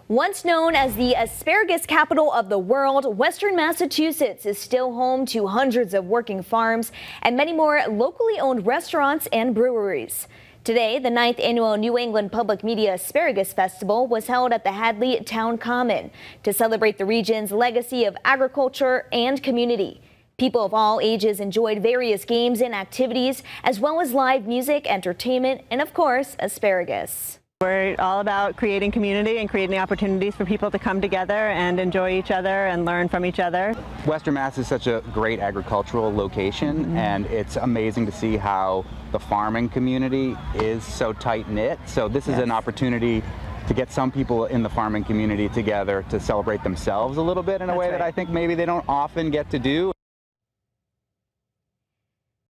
Once known as the asparagus capital of the world, Western Massachusetts is still home to hundreds of working farms and many more locally owned restaurants and breweries. Today, the 9th annual New England Public Media Asparagus Festival was held at the Hadley Town Common to celebrate the region's legacy of agriculture and community. People of all ages enjoyed various games and activities, as well as live music, entertainment, and of course, asparagus. We're all about creating community and creating opportunities for people to come together and enjoy each other and learn from each other. Western Mass is such a great agricultural location, and it's amazing to see how the farming community is so tight-knit. So this is an opportunity to get some people in the farming community together to celebrate themselves a little bit in a way that I think maybe they don't often get to do.